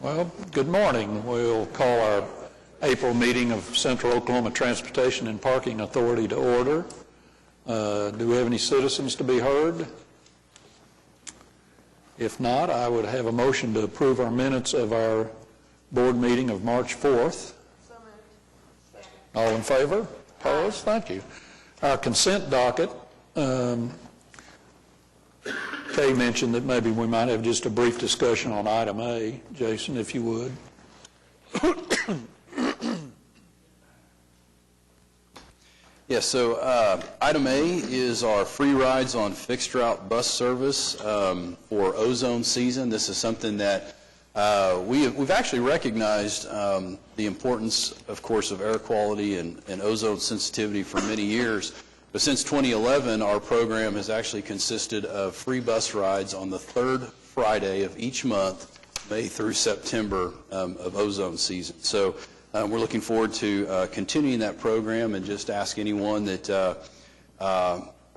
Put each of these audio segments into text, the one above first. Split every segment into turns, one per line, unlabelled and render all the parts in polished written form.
Well, good morning. We'll call our April meeting of Central Oklahoma Transportation and Parking Authority to order. Do we have any citizens to be heard? If not, I would have a motion to approve our minutes of our board meeting of March 4th.
So moved.
All in favor? Opposed? Thank you. Our consent docket, Kay mentioned that maybe we might have just a brief discussion on item A. Jason, if you would.
Yes, so item A is our free rides on fixed route bus service for ozone season. This is something that we've actually recognized the importance, of course, of air quality and ozone sensitivity for many years. But since 2011, our program has actually consisted of free bus rides on the third Friday of each month, May through September of ozone season. So we're looking forward to continuing that program, and just ask anyone that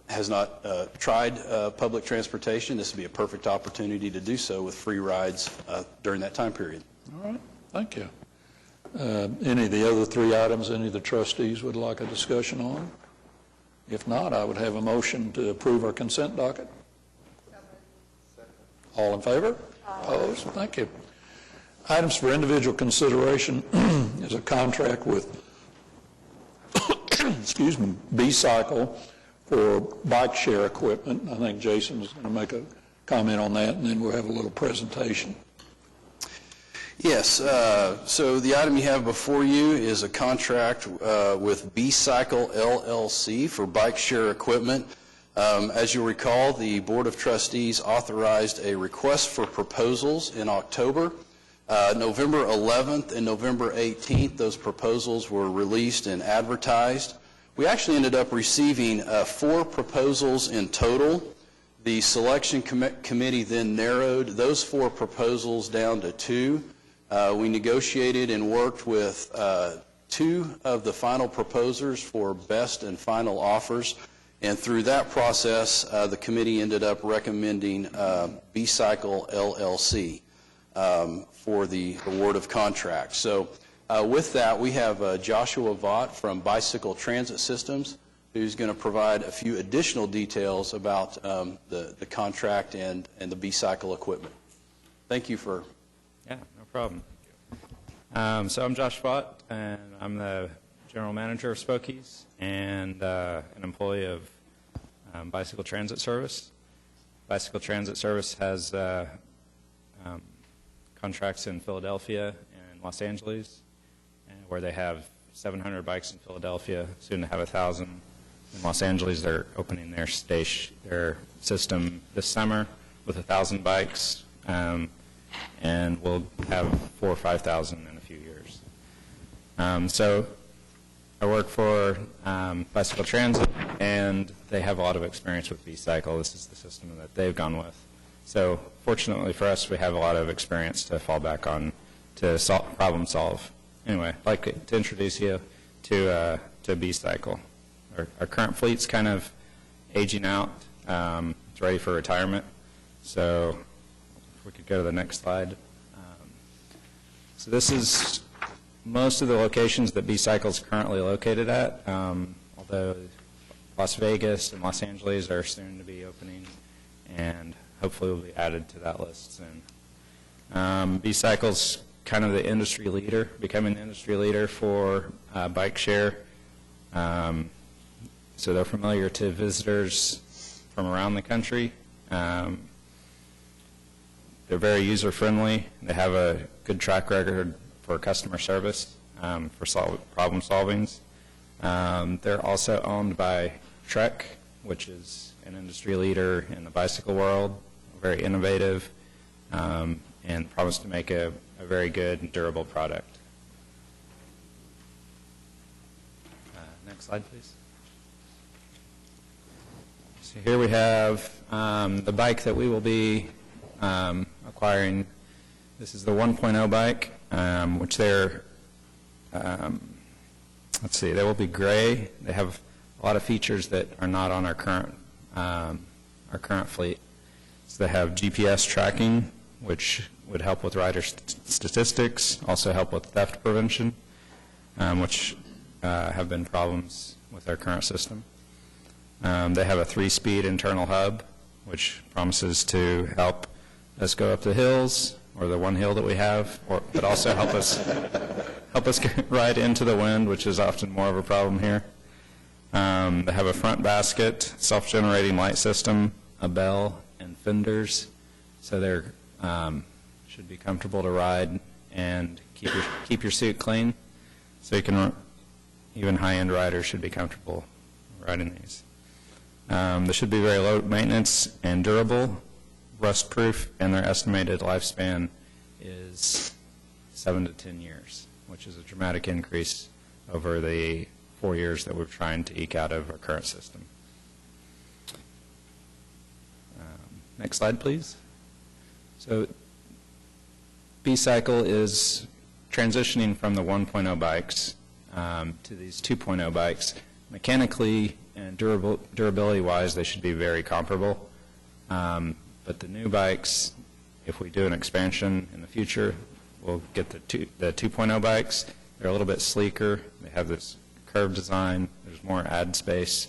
has not tried public transportation, this would be a perfect opportunity to do so with free rides during that time period.
All right, thank you. Any of the other three items any of the trustees would like a discussion on? If not, I would have a motion to approve our consent docket. All in favor? Opposed? Thank you. Items for individual consideration is a contract with excuse me, B-Cycle for bike share equipment. I think Jason is going to make a comment on that, and then we'll have a little presentation.
Yes, so the item you have before you is a contract with B-Cycle LLC for bike share equipment. As you recall, the Board of Trustees authorized a request for proposals in October. November 11th and November 18th, those proposals were released and advertised. We actually ended up receiving 4 proposals in total. The selection committee then narrowed those 4 proposals down to 2. We negotiated and worked with 2 of the final proposers for best and final offers, and through that process, the committee ended up recommending B-Cycle LLC for the award of contract. So with that, we have Joshua Vaught from Bicycle Transit Systems, who's going to provide a few additional details about the contract and the B-Cycle equipment. Thank you for...
Yeah, no problem. So I'm Josh Vaught, and I'm the general manager of Spokies and an employee of Bicycle Transit Service. Bicycle Transit Service has contracts in Philadelphia and Los Angeles, where they have 700 bikes in Philadelphia, soon to have 1,000. In Los Angeles, they're opening their system this summer with 1,000 bikes, and we'll have 4,000 or 5,000 in a few years. So I work for Bicycle Transit, and they have a lot of experience with B-Cycle. This is the system that they've gone with. So fortunately for us, we have a lot of experience to fall back on to problem solve. Anyway, I'd like to introduce you to B-Cycle. Our current fleet's kind of aging out. It's ready for retirement. So if we could go to the next slide. So this is most of the locations that B-Cycle is currently located at, although Las Vegas and Los Angeles are soon to be opening, and hopefully will be added to that list soon. B-Cycle's kind of the industry leader, becoming the industry leader for bike share. So they're familiar to visitors from around the country. They're very user-friendly. They have a good track record for customer service, for problem solvings. They're also owned by Trek, which is an industry leader in the bicycle world, very innovative, and promise to make a very good and durable product. Next slide, please. So here we have the bike that we will be acquiring. This is the 1.0 bike, which they're, let's see, they will be gray. They have a lot of features that are not on our current fleet. So they have GPS tracking, which would help with rider statistics, also help with theft prevention, which have been problems with our current system. They have a 3-speed internal hub, which promises to help us go up the hills, or the one hill that we have, but also help us ride into the wind, which is often more of a problem here. They have a front basket, self-generating light system, a bell, and fenders, so they're should be comfortable to ride and keep your suit clean. So you can, even high-end riders should be comfortable riding these. They should be very low maintenance and durable, rust-proof, and their estimated lifespan is 7 to 10 years, which is a dramatic increase over the 4 years that we're trying to eke out of our current system. Next slide, please. So B-Cycle is transitioning from the 1.0 bikes to these 2.0 bikes. Mechanically and durability-wise, they should be very comparable. But the new bikes, if we do an expansion in the future, we'll get the 2.0 bikes. They're a little bit sleeker. They have this curved design. There's more ad space.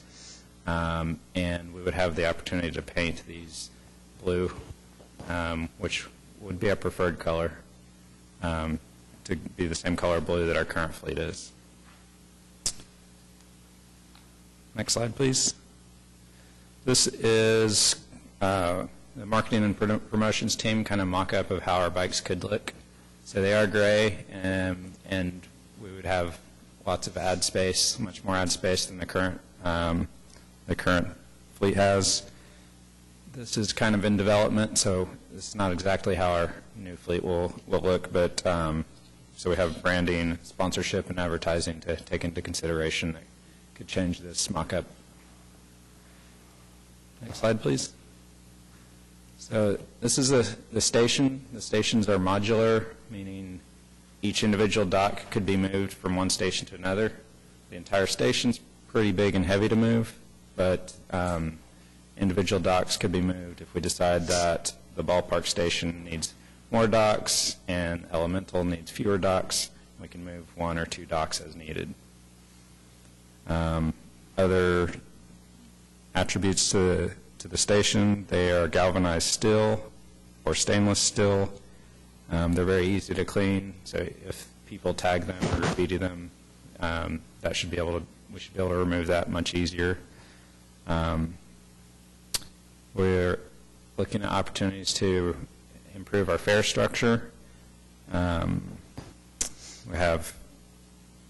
And we would have the opportunity to paint these blue, which would be our preferred color, to be the same color blue that our current fleet is. Next slide, please. This is the marketing and promotions team kind of mock-up of how our bikes could look. So they are gray, and we would have lots of ad space, much more ad space than the current fleet has. This is kind of in development, so this is not exactly how our new fleet will look, but so we have branding, sponsorship, and advertising to take into consideration that could change this mock-up. Next slide, please. So this is the station. The stations are modular, meaning each individual dock could be moved from one station to another. The entire station's pretty big and heavy to move, but individual docks could be moved if we decide that the ballpark station needs more docks and Elemental needs fewer docks. We can move 1 or 2 docks as needed. Other attributes to the station, they are galvanized steel or stainless steel. They're very easy to clean, so if people tag them or graffiti them, we should be able to remove that much easier. We're looking at opportunities to improve our fare structure. We have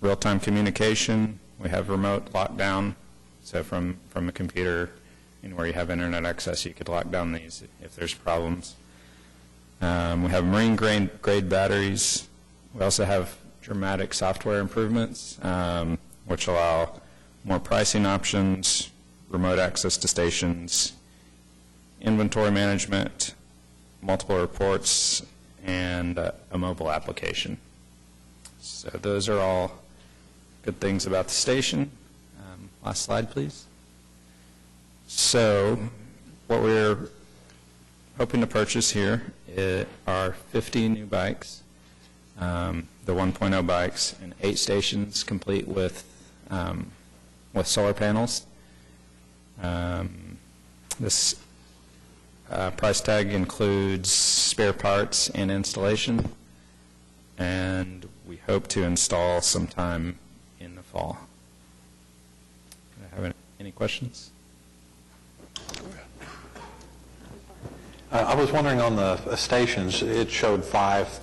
real-time communication. We have remote lockdown. So from a computer, where you have internet access, you could lock down these if there's problems. We have marine-grade batteries. We also have dramatic software improvements, which allow more pricing options, remote access to stations, inventory management, multiple reports, and a mobile application. So those are all good things about the station. Last slide, please. So what we're hoping to purchase here are 50 new bikes, the 1.0 bikes, and 8 stations complete with solar panels. This price tag includes spare parts and installation, and we hope to install sometime in the fall. Do I have any questions?
I was wondering on the stations, it showed 5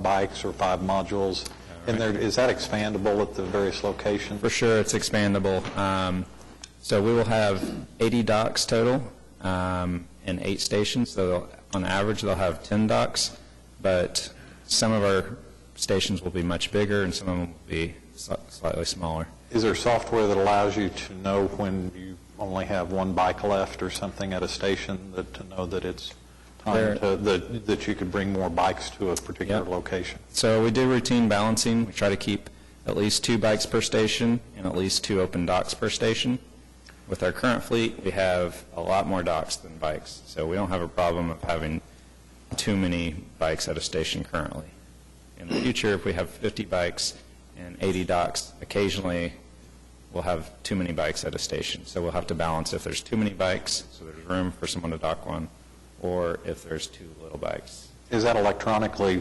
bikes or 5 modules in there. Is that expandable at the various locations?
For sure, it's expandable. So we will have 80 docks total and 8 stations. So on average, they'll have 10 docks, but some of our stations will be much bigger and some of them will be slightly smaller.
Is there software that allows you to know when you only have 1 bike left or something at a station to know that it's time that you could bring more bikes to a particular location?
So we do routine balancing. We try to keep at least 2 bikes per station and at least 2 open docks per station. With our current fleet, we have a lot more docks than bikes, so we don't have a problem of having too many bikes at a station currently. In the future, if we have 50 bikes and 80 docks, occasionally we'll have too many bikes at a station. So we'll have to balance if there's too many bikes, so there's room for someone to dock one, or if there's too little bikes.
Is that electronically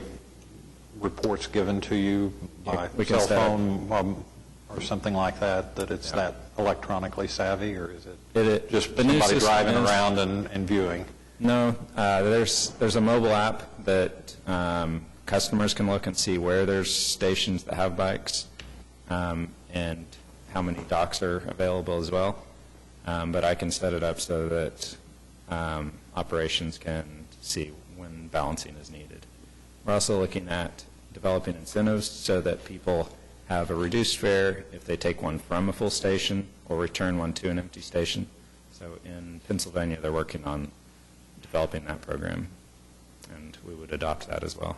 reports given to you by
We can
cell
set up-
phone or something like that, that it's that electronically savvy, or is it just
the new
somebody
system
driving
is-
around and viewing?
No, there's a mobile app that customers can look and see where there's stations that have bikes and how many docks are available as well. But I can set it up so that operations can see when balancing is needed. We're also looking at developing incentives so that people have a reduced fare if they take one from a full station or return one to an empty station. So in Pennsylvania, they're working on developing that program, and we would adopt that as well.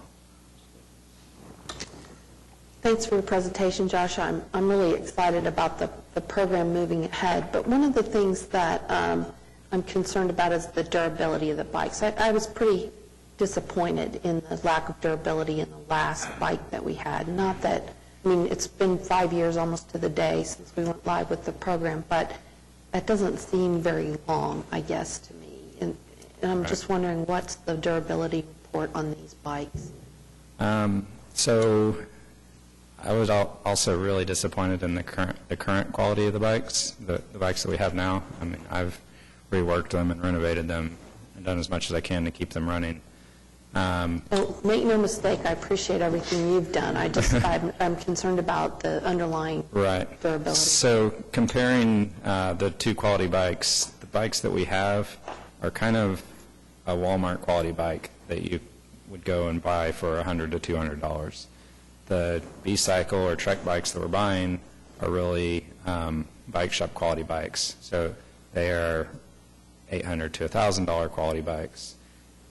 Thanks for your presentation, Josh. I'm really excited about the program moving ahead. But one of the things that I'm concerned about is the durability of the bikes. I was pretty disappointed in the lack of durability in the last bike that we had. Not that, I mean, it's been 5 years almost to the day since we went live with the program, but that doesn't seem very long, I guess, to me. And I'm just wondering, what's the durability report on these bikes?
So I was also really disappointed in the current quality of the bikes, the bikes that we have now. I mean, I've reworked them and renovated them and done as much as I can to keep them running.
Well, make no mistake, I appreciate everything you've done. I'm concerned about the underlying durability.
So comparing the two quality bikes, the bikes that we have are kind of a Walmart quality bike that you would go and buy for $100 to $200. The B-Cycle or Trek bikes that we're buying are really bike shop quality bikes. So they are $800 to $1,000 quality bikes.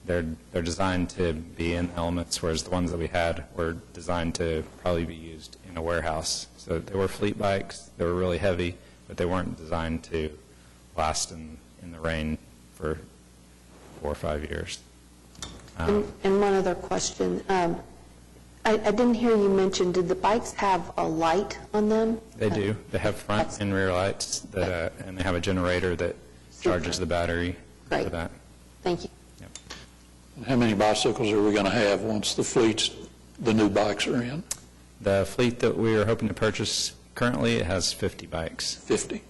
They're designed to be in elements, whereas the ones that we had were designed to probably be used in a warehouse. So they were fleet bikes. They were really heavy, but they weren't designed to last in the rain for 4 or 5 years.
And one other question. I didn't hear you mention, did the bikes have a light on them?
They do. They have front and rear lights, and they have a generator that charges the battery for
Great.
that.
Thank you.
How many bicycles are we going to have once the new bikes are in?
The fleet that we are hoping to purchase currently, it has 50 bikes.
50.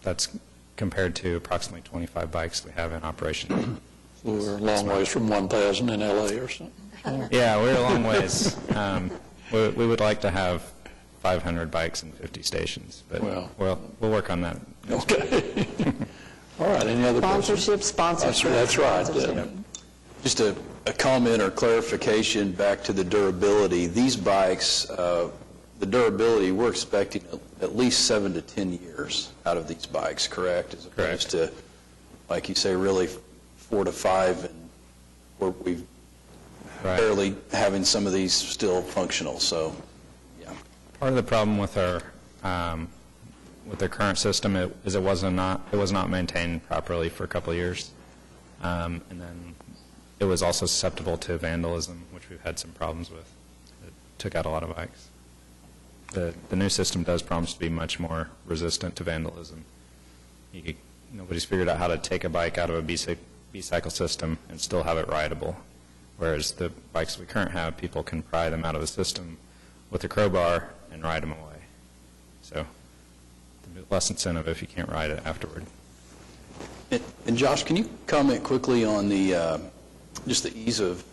That's compared to approximately 25 bikes we have in operation.
So we're a long ways from 1,000 in L.A. or something.
Yeah, we're a long ways. We would like to have 500 bikes and 50 stations, but we'll work on that.
Okay. All right, any other questions?
Sponsorship.
That's right.
Just a comment or clarification back to the durability. These bikes, the durability, we're expecting at least 7 to 10 years out of these bikes, correct? As opposed to, like you say, really 4 to 5, and where we've barely having some of these still functional. So, yeah.
Part of the problem with our current system is it was not maintained properly for a couple of years, and then it was also susceptible to vandalism, which we've had some problems with. It took out a lot of bikes. The new system does promise to be much more resistant to vandalism. Nobody's figured out how to take a bike out of a B-cycle system and still have it rideable, whereas the bikes we currently have, people can pry them out of the system with a crowbar and ride them away. So less incentive if you can't ride it afterward.
And Josh, can you comment quickly on the just the ease of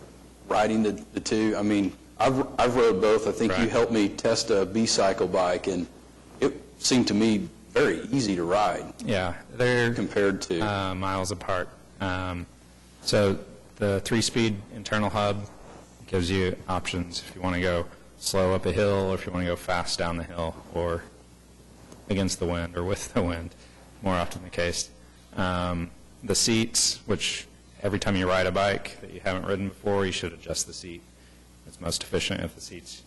riding the two? I mean, I've rode both. I think you helped me test a B-cycle bike, and it seemed to me very easy to ride.
Yeah, they're
compared to
miles apart. So the 3-speed internal hub gives you options if you want to go slow up a hill, or if you want to go fast down the hill, or against the wind or with the wind, more often the case. The seats, which every time you ride a bike that you haven't ridden before, you should adjust the seat. It's most efficient if the seat's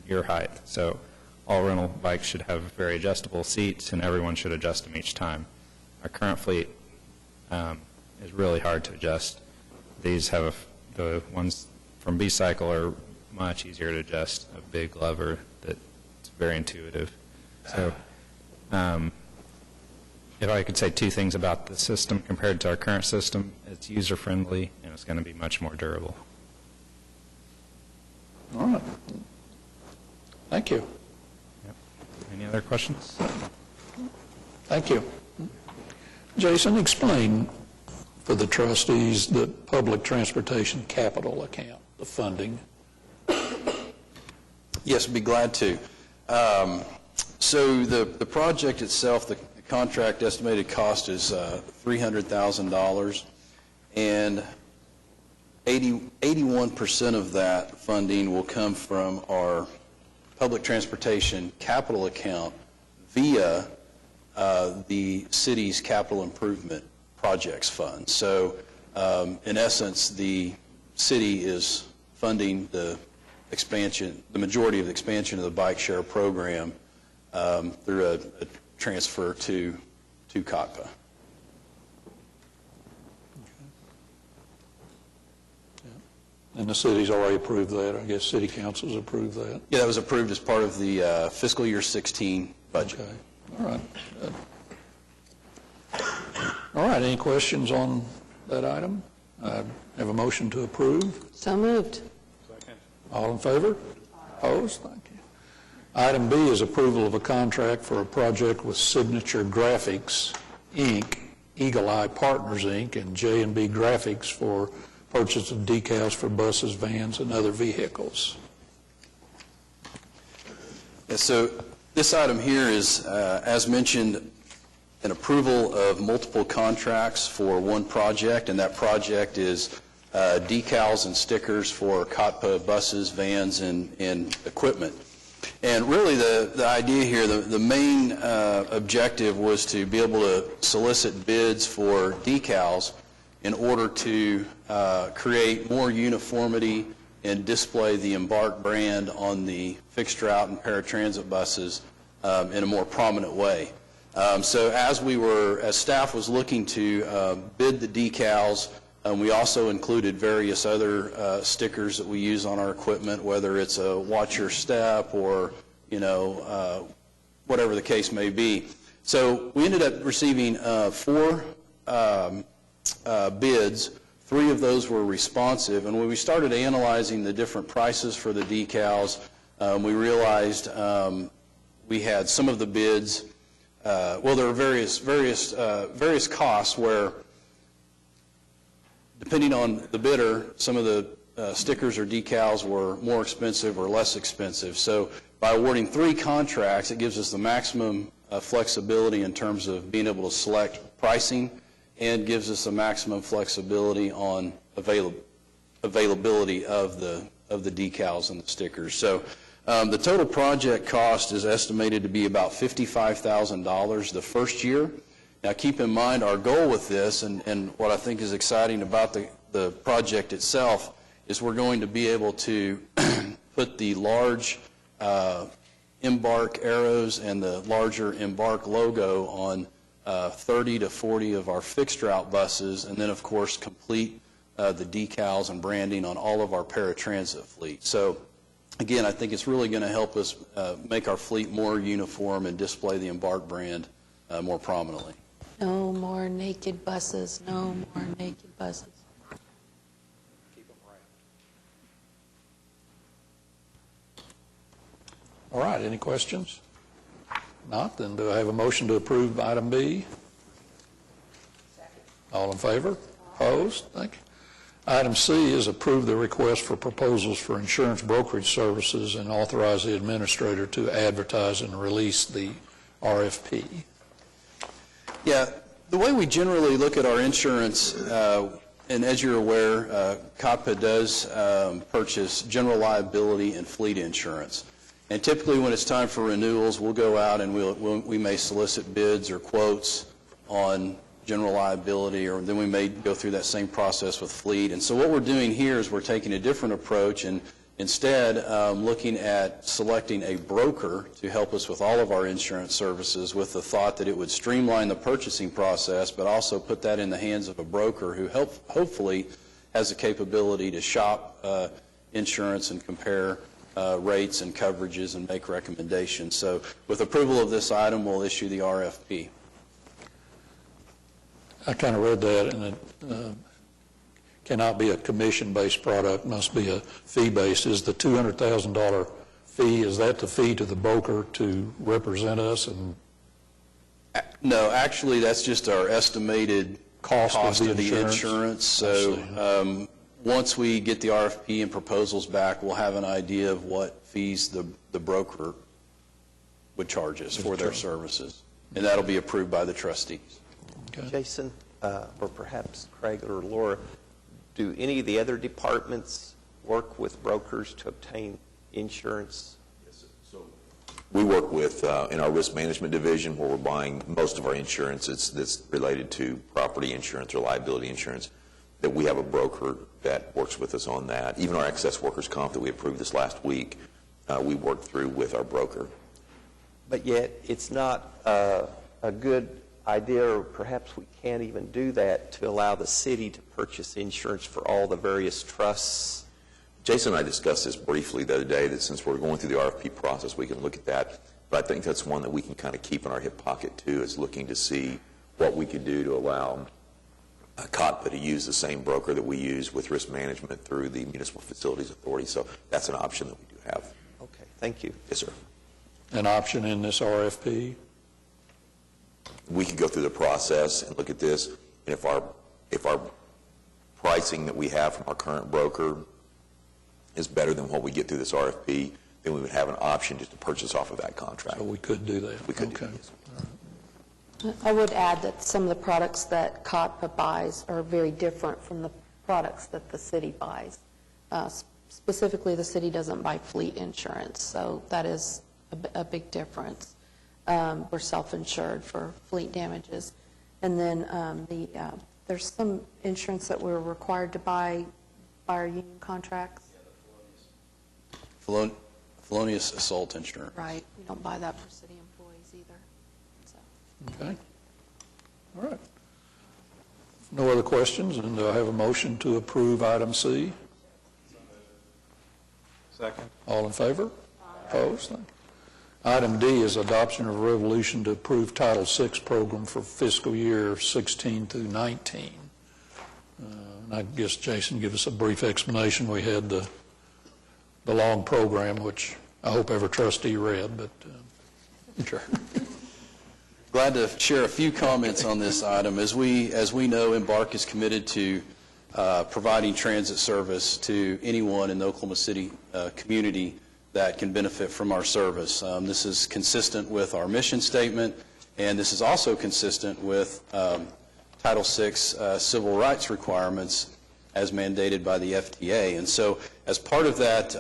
your height. So all rental bikes should have very adjustable seats, and everyone should adjust them each time. Our current fleet is really hard to adjust. These have the ones from B-Cycle are much easier to adjust, a big lever that's very intuitive. So if I could say two things about the system compared to our current system, it's user-friendly and it's going to be much more durable.
All right. Thank you.
Yep. Any other questions?
Thank you. Jason, explain for the trustees the public transportation capital account, the funding.
Yes, I'd be glad to. So the project itself, the contract estimated cost is $300,000, and 81% of that funding will come from our public transportation capital account via the city's capital improvement projects fund. So in essence, the city is funding the expansion, the majority of the expansion of the bike share program through a transfer to Cotpa.
And the city's already approved that. I guess city council's approved that.
Yeah, that was approved as part of the fiscal year 16 budget.
Okay. All right. Good. All right. Any questions on that item? I have a motion to approve.
So moved.
All in favor? Opposed? Thank you. Item B is approval of a contract for a project with Signature Graphics, Inc., Eagle Eye Partners, Inc., and J&B Graphics for purchase of decals for buses, vans, and other vehicles.
Yeah, so this item here is, as mentioned, an approval of multiple contracts for one project, and that project is decals and stickers for Cotpa buses, vans, and equipment. And really the idea here, the main objective was to be able to solicit bids for decals in order to create more uniformity and display the Embark brand on the fixed route and paratransit buses in a more prominent way. So as staff was looking to bid the decals, we also included various other stickers that we use on our equipment, whether it's a watch your step or, whatever the case may be. So we ended up receiving 4 bids. 3 of those were responsive, and when we started analyzing the different prices for the decals, we realized we had some of the bids. There were various costs where, depending on the bidder, some of the stickers or decals were more expensive or less expensive. So by awarding 3 contracts, it gives us the maximum flexibility in terms of being able to select pricing, and gives us the maximum flexibility on availability of the decals and the stickers. So the total project cost is estimated to be about $55,000 the first year. Now keep in mind our goal with this, and what I think is exciting about the project itself, is we're going to be able to put the large Embark arrows and the larger Embark logo on 30 to 40 of our fixed route buses, and then of course complete the decals and branding on all of our paratransit fleet. So again, I think it's really going to help us make our fleet more uniform and display the Embark brand more prominently.
No more naked buses, no more naked buses.
All right, any questions? Not, then do I have a motion to approve item B? All in favor? Opposed? Thank you. Item C is approve the request for proposals for insurance brokerage services and authorize the administrator to advertise and release the RFP.
Yeah, the way we generally look at our insurance, and as you're aware, Cotpa does purchase general liability and fleet insurance. And typically when it's time for renewals, we'll go out and we may solicit bids or quotes on general liability, or then we may go through that same process with fleet. And so what we're doing here is we're taking a different approach, and instead looking at selecting a broker to help us with all of our insurance services, with the thought that it would streamline the purchasing process, but also put that in the hands of a broker who hopefully has the capability to shop insurance and compare rates and coverages and make recommendations. So with approval of this item, we'll issue the RFP.
I kind of read that, and it cannot be a commission-based product, must be a fee-based. Is the $200,000 fee, is that the fee to the broker to represent us? And
No, actually, that's just our estimated
cost
of the insurance. So once we get the RFP and proposals back, we'll have an idea of what fees the broker would charge us for their services. And that'll be approved by the trustees.
Okay.
Jason, or perhaps Craig or Laura, do any of the other departments work with brokers to obtain insurance?
We work with, in our risk management division, where we're buying most of our insurance that's related to property insurance or liability insurance, that we have a broker that works with us on that. Even our excess workers' comp that we approved this last week, we worked through with our broker.
But yet, it's not a good idea, or perhaps we can't even do that, to allow the city to purchase insurance for all the various trusts.
Jason and I discussed this briefly the other day, that since we're going through the RFP process, we can look at that. But I think that's one that we can kind of keep in our hip pocket, too, is looking to see what we could do to allow Cotpa to use the same broker that we use with risk management through the Municipal Facilities Authority. So that's an option that we do have.
Okay, thank you.
Yes, sir.
An option in this RFP?
We could go through the process and look at this, and if our pricing that we have from our current broker is better than what we get through this RFP, then we would have an option just to purchase off of that contract.
So we could do that?
We could
Okay.
do this.
I would add that some of the products that Cotpa buys are very different from the products that the city buys. Specifically, the city doesn't buy fleet insurance, so that is a big difference. We're self-insured for fleet damages. And then there's some insurance that we're required to buy by our union contracts.
Felonious assault insurance.
Right. We don't buy that for city employees either. So.
Okay. All right. No other questions, and do I have a motion to approve item C?
Second.
All in favor? Opposed? Thank you. Item D is adoption of a resolution to approve Title VI program for fiscal year 16 through 19. And I guess, Jason, give us a brief explanation. We had the long program, which I hope every trustee read, but sure.
Glad to share a few comments on this item. As we know, Embark is committed to providing transit service to anyone in the Oklahoma City community that can benefit from our service. This is consistent with our mission statement, and this is also consistent with Title VI civil rights requirements as mandated by the FTA. And so as part of that,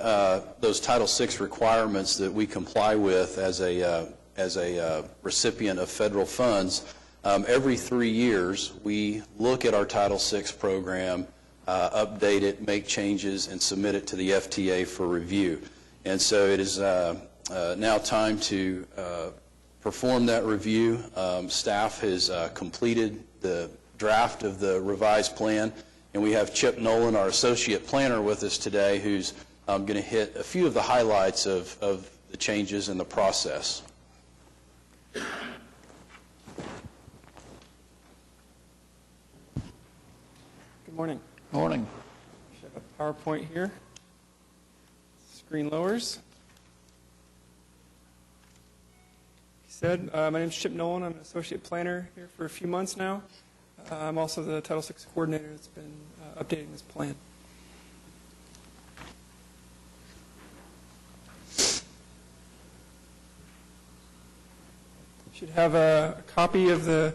those Title VI requirements that we comply with as a recipient of federal funds, every 3 years we look at our Title VI program, update it, make changes, and submit it to the FTA for review. And so it is now time to perform that review. Staff has completed the draft of the revised plan, and we have Chip Nolan, our associate planner, with us today, who's going to hit a few of the highlights of the changes in the process.
Good morning.
Morning.
I have a PowerPoint here. Screen lowers. Like you said, my name is Chip Nolan. I'm an associate planner here for a few months now. I'm also the Title VI coordinator that's been updating this plan. You should have a copy of the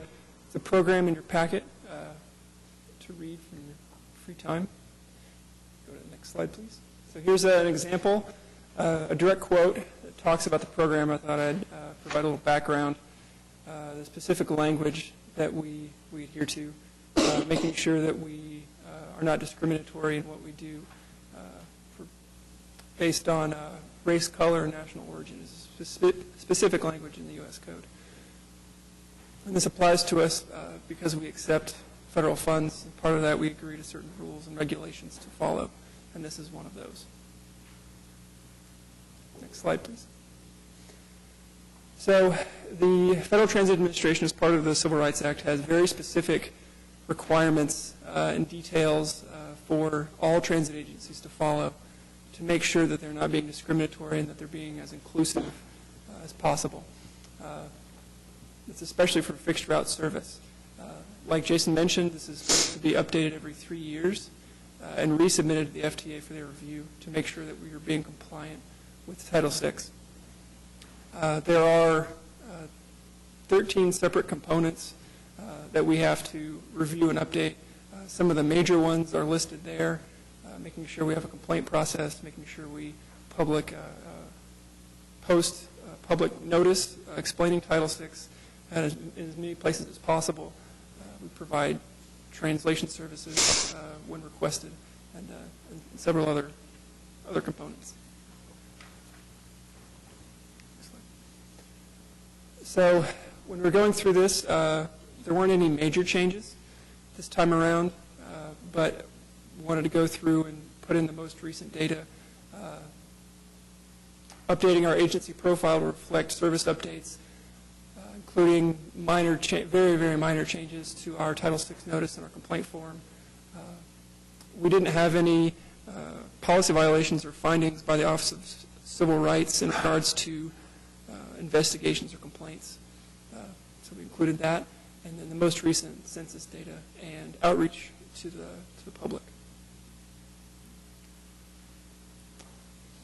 program in your packet to read from your free time. Go to the next slide, please. So here's an example, a direct quote that talks about the program. I thought I'd provide a little background, the specific language that we adhere to, making sure that we are not discriminatory in what we do based on race, color, and national origin. Is specific language in the U.S. Code. And this applies to us because we accept federal funds. Part of that, we agree to certain rules and regulations to follow, and this is one of those. Next slide, please. So the Federal Transit Administration, as part of the Civil Rights Act, has very specific requirements and details for all transit agencies to follow to make sure that they're not being discriminatory and that they're being as inclusive as possible. It's especially for fixed route service. Like Jason mentioned, this is supposed to be updated every 3 years and resubmitted to the FTA for their review to make sure that we are being compliant with Title VI. There are 13 separate components that we have to review and update. Some of the major ones are listed there, making sure we have a complaint process, making sure we post public notice explaining Title VI in as many places as possible. We provide translation services when requested, and several other components. So when we're going through this, there weren't any major changes this time around, but wanted to go through and put in the most recent data, updating our agency profile to reflect service updates, including very, very minor changes to our Title VI notice and our complaint form. We didn't have any policy violations or findings by the Office of Civil Rights in regards to investigations or complaints. So we included that, and then the most recent census data and outreach to the public.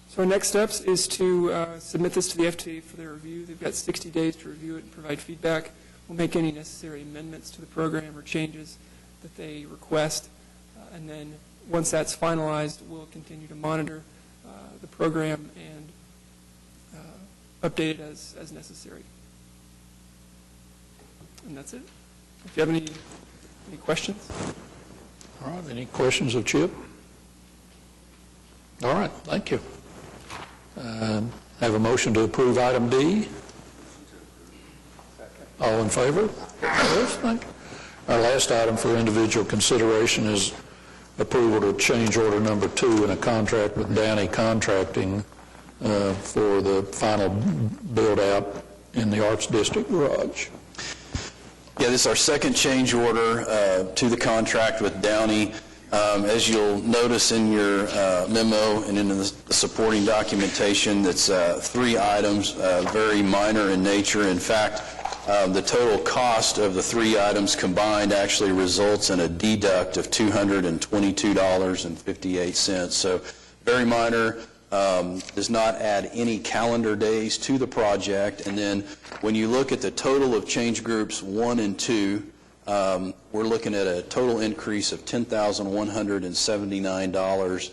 So our next steps is to submit this to the FTA for their review. They've got 60 days to review it and provide feedback. We'll make any necessary amendments to the program or changes that they request, and then once that's finalized, we'll continue to monitor the program and update it as necessary. And that's it. If you have any questions.
All right, any questions of Chip? All right, thank you. Have a motion to approve item D. All in favor? Opposed? Thank you. Our last item for individual consideration is approval to change order number 2 in a contract with Downey Contracting for the final build-out in the Arts District Garage.
Yeah, this is our second change order to the contract with Downey. As you'll notice in your memo and in the supporting documentation, that's 3 items, very minor in nature. In fact, the total cost of the 3 items combined actually results in a deduct of $222.58. So very minor, does not add any calendar days to the project. And then when you look at the total of change groups 1 and 2, we're looking at a total increase of $10,179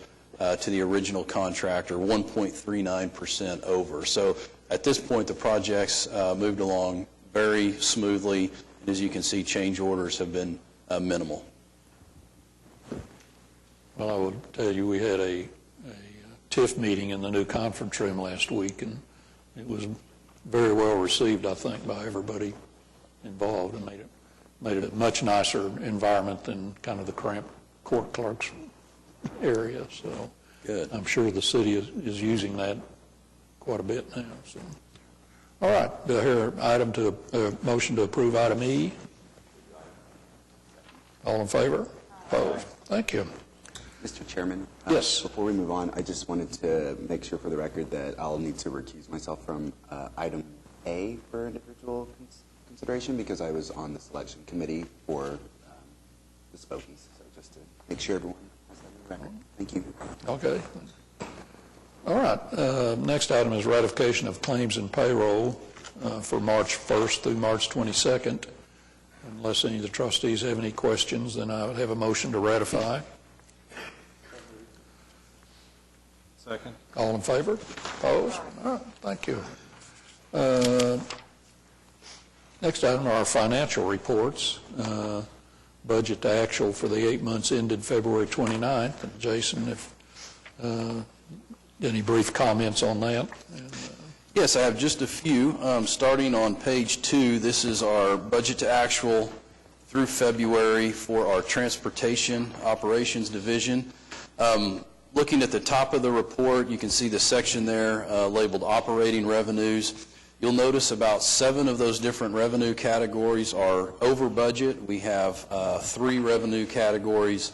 to the original contract, or 1.39% over. So at this point, the project's moved along very smoothly. And as you can see, change orders have been minimal.
Well, I will tell you, we had a TIF meeting in the new conference room last week, and it was very well received, I think, by everybody involved, and made it a much nicer environment than kind of the cramped court clerk's area. So
Good.
I'm sure the city is using that quite a bit now. So, all right, do I hear a motion to approve item E? All in favor? Opposed? Thank you.
Mr. Chairman?
Yes.
Before we move on, I just wanted to make sure for the record that I'll need to recuse myself from item A for individual consideration, because I was on the selection committee for the Spokies. So just to make sure everyone has that in the record. Thank you.
Okay. All right. Next item is ratification of claims and payroll for March 1st through March 22nd. Unless any of the trustees have any questions, then I would have a motion to ratify.
Second.
All in favor? Opposed? All right, thank you. Next item are our financial reports. Budget to actual for the 8 months ended February 29th. And Jason, if any brief comments on that?
Yes, I have just a few. Starting on page 2, this is our budget to actual through February for our Transportation Operations Division. Looking at the top of the report, you can see the section there labeled Operating Revenues. You'll notice about 7 of those different revenue categories are over budget. We have 3 revenue categories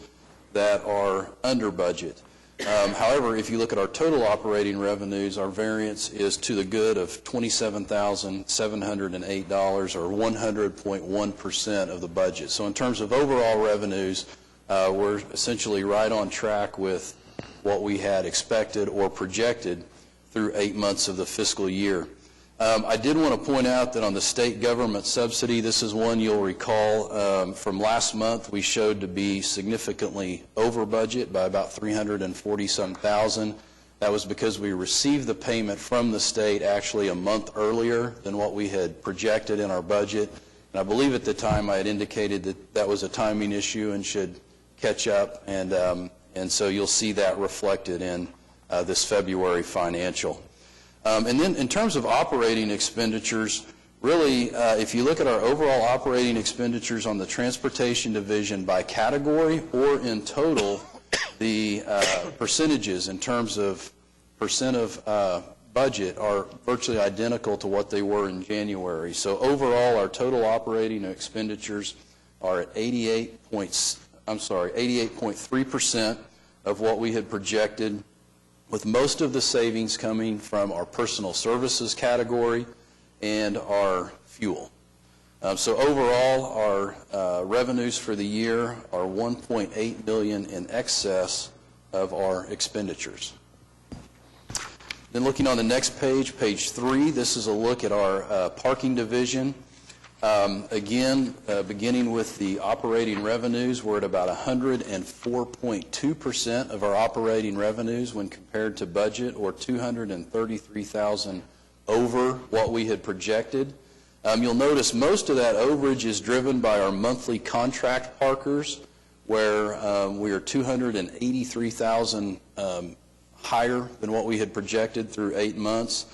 that are under budget. However, if you look at our total operating revenues, our variance is to the good of $27,708, or 100.1% of the budget. So in terms of overall revenues, we're essentially right on track with what we had expected or projected through 8 months of the fiscal year. I did want to point out that on the state government subsidy, this is one you'll recall from last month, we showed to be significantly over budget by about $340,000. That was because we received the payment from the state actually a month earlier than what we had projected in our budget. And I believe at the time I had indicated that that was a timing issue and should catch up, and so you'll see that reflected in this February financial. And then in terms of operating expenditures, really, if you look at our overall operating expenditures on the Transportation Division by category or in total, the percentages in terms of percent of budget are virtually identical to what they were in January. So overall, our total operating expenditures are at 88.3% of what we had projected, with most of the savings coming from our personal services category and our fuel. So overall, our revenues for the year are $1.8 million in excess of our expenditures. Then looking on the next page, page 3, this is a look at our parking division. Again, beginning with the operating revenues, we're at about 104.2% of our operating revenues when compared to budget, or $233,000 over what we had projected. You'll notice most of that overage is driven by our monthly contract parkers, where we are $283,000 higher than what we had projected through 8 months.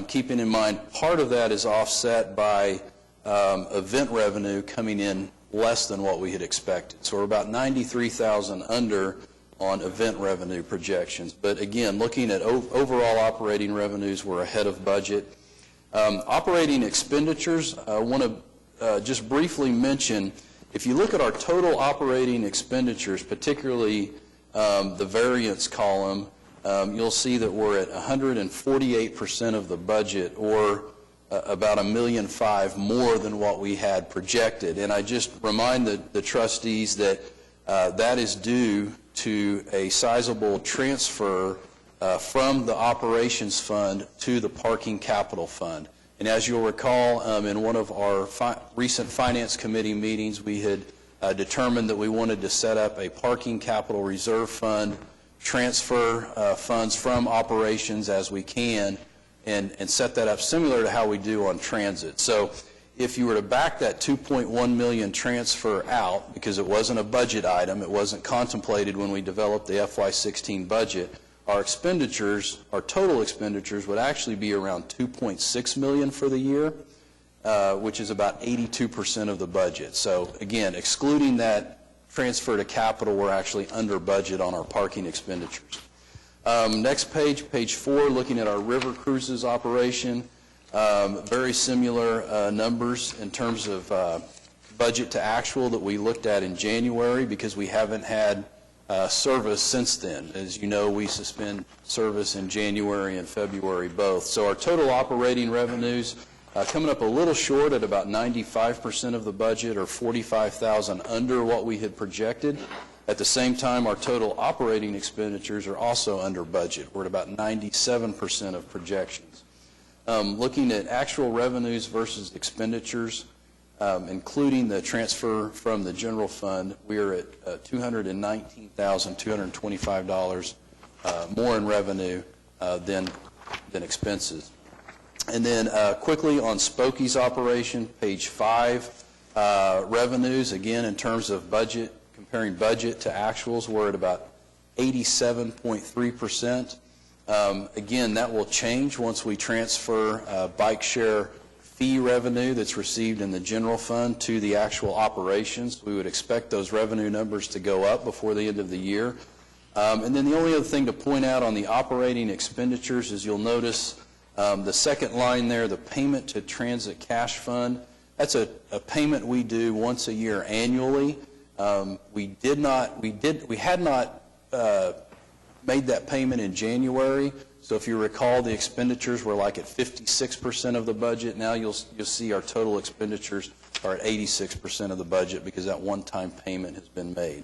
Keeping in mind, part of that is offset by event revenue coming in less than what we had expected. So we're about $93,000 under on event revenue projections. But again, looking at overall operating revenues, we're ahead of budget. Operating expenditures, I want to just briefly mention, if you look at our total operating expenditures, particularly the variance column, you'll see that we're at 148% of the budget, or about $1.5 million more than what we had projected. And I just remind the trustees that that is due to a sizable transfer from the operations fund to the parking capital fund. And as you'll recall, in one of our recent finance committee meetings, we had determined that we wanted to set up a parking capital reserve fund, transfer funds from operations as we can, and set that up similar to how we do on transit. So if you were to back that $2.1 million transfer out, because it wasn't a budget item, it wasn't contemplated when we developed the FY16 budget, our expenditures, our total expenditures, would actually be around $2.6 million for the year, which is about 82% of the budget. So again, excluding that transfer to capital, we're actually under budget on our parking expenditures. Next page, page 4, looking at our river cruises operation. Very similar numbers in terms of budget to actual that we looked at in January, because we haven't had service since then. As you know, we suspend service in January and February both. So our total operating revenues coming up a little short at about 95% of the budget, or $45,000 under what we had projected. At the same time, our total operating expenditures are also under budget. We're at about 97% of projections. Looking at actual revenues versus expenditures, including the transfer from the general fund, we are at $219,225 more in revenue than expenses. And then quickly on Spokie's operation, page 5, revenues, again, in terms of budget, comparing budget to actuals, we're at about 87.3%. Again, that will change once we transfer bike share fee revenue that's received in the general fund to the actual operations. We would expect those revenue numbers to go up before the end of the year. And then the only other thing to point out on the operating expenditures is you'll notice the second line there, the payment to transit cash fund. That's a payment we do once a year annually. We had not made that payment in January. So if you recall, the expenditures were like at 56% of the budget. Now you'll see our total expenditures are at 86% of the budget because that one-time payment has been made.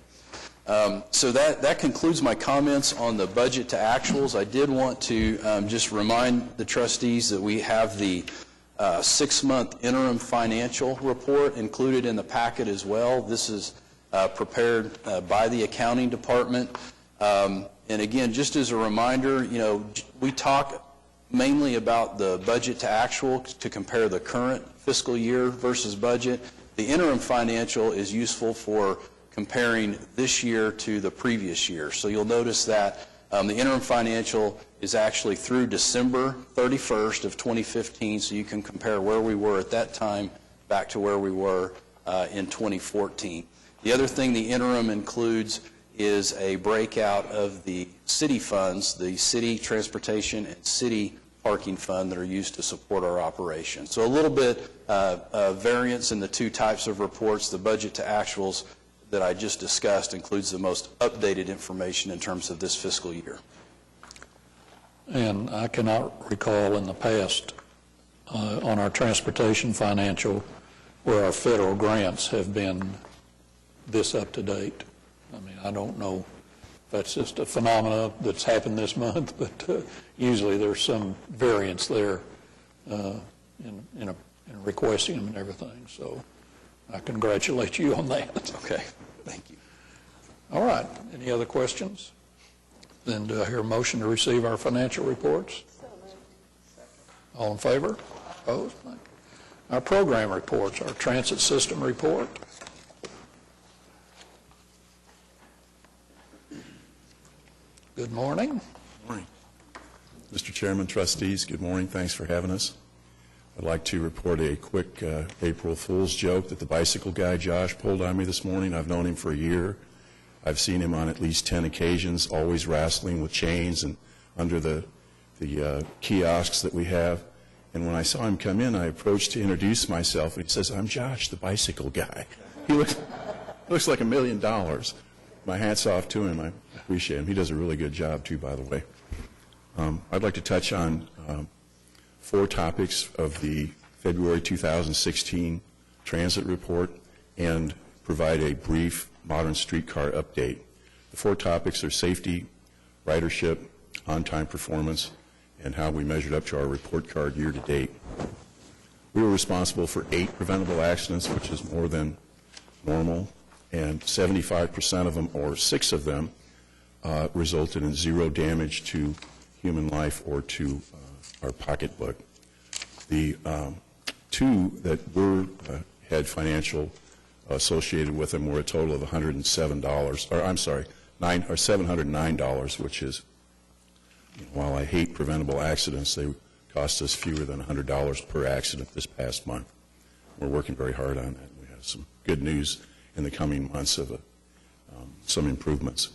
So that concludes my comments on the budget to actuals. I did want to just remind the trustees that we have the 6-month interim financial report included in the packet as well. This is prepared by the accounting department. And again, just as a reminder, we talk mainly about the budget to actual to compare the current fiscal year versus budget. The interim financial is useful for comparing this year to the previous year. So you'll notice that the interim financial is actually through December 31st of 2015, so you can compare where we were at that time back to where we were in 2014. The other thing the interim includes is a breakout of the city funds, the city transportation and city parking fund that are used to support our operation. So a little bit of variance in the two types of reports. The budget to actuals that I just discussed includes the most updated information in terms of this fiscal year.
And I cannot recall in the past on our transportation financial where our federal grants have been this up to date. I mean, I don't know if that's just a phenomena that's happened this month, but usually there's some variance there in requesting them and everything. So I congratulate you on that.
Okay, thank you.
All right, any other questions? Then do I hear a motion to receive our financial reports? All in favor? Opposed? Thank you. Our program reports, our transit system report. Good morning.
Good morning. Mr. Chairman, trustees, good morning. Thanks for having us. I'd like to report a quick April Fool's joke that the bicycle guy, Josh, pulled on me this morning. I've known him for a year. I've seen him on at least 10 occasions, always wrestling with chains and under the kiosks that we have. And when I saw him come in, I approached to introduce myself, and he says, "I'm Josh, the bicycle guy." He looks like $1 million. My hat's off to him. I appreciate him. He does a really good job, too, by the way. I'd like to touch on 4 topics of the February 2016 transit report and provide a brief modern streetcar update. The 4 topics are safety, ridership, on-time performance, and how we measured up to our report card year to date. We were responsible for 8 preventable accidents, which is more than normal, and 75% of them, or 6 of them, resulted in 0 damage to human life or to our pocketbook. The 2 that had financial associated with them were a total of $107, or I'm sorry, $709, which is, while I hate preventable accidents, they cost us fewer than $100 per accident this past month. We're working very hard on that. We have some good news in the coming months of some improvements.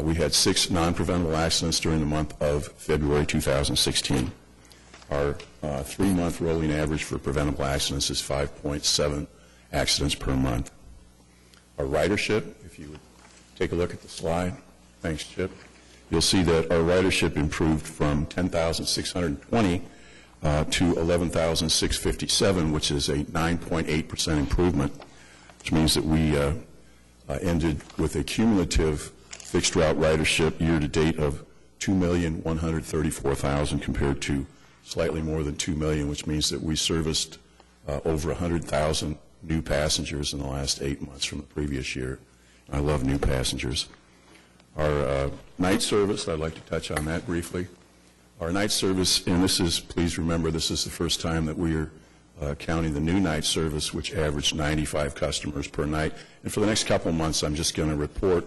We had 6 non-preventable accidents during the month of February 2016. Our 3-month rolling average for preventable accidents is 5.7 accidents per month. Our ridership, if you would take a look at the slide, thanks, Chip, you'll see that our ridership improved from 10,620 to 11,657, which is a 9.8% improvement, which means that we ended with a cumulative fixed route ridership year to date of 2,134,000 compared to slightly more than 2 million, which means that we serviced over 100,000 new passengers in the last 8 months from the previous year. I love new passengers. Our night service, I'd like to touch on that briefly. Our night service, and this is, please remember, this is the first time that we are counting the new night service, which averaged 95 customers per night. And for the next couple of months, I'm just going to report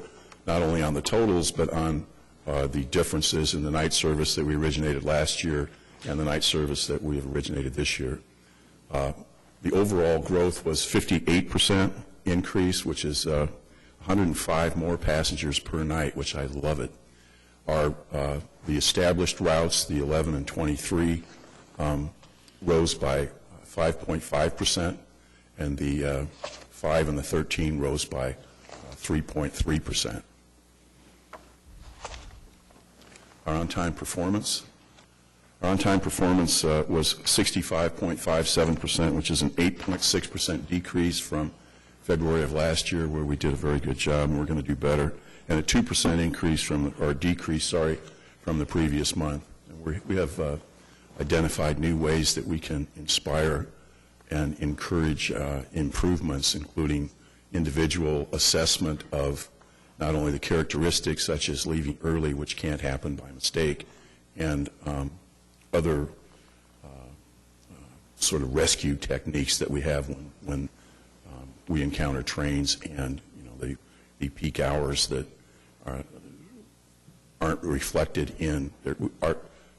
not only on the totals, but on the differences in the night service that we originated last year and the night service that we have originated this year. The overall growth was 58% increase, which is 105 more passengers per night, which I love it. The established routes, the 11 and 23, rose by 5.5%, and the 5 and the 13 rose by 3.3%. Our on-time performance. Our on-time performance was 65.57%, which is an 8.6% decrease from February of last year, where we did a very good job, and we're going to do better, and a 2% increase decrease from the previous month. And we have identified new ways that we can inspire and encourage improvements, including individual assessment of not only the characteristics such as leaving early, which can't happen by mistake, and other sort of rescue techniques that we have when we encounter trains and the peak hours that aren't reflected in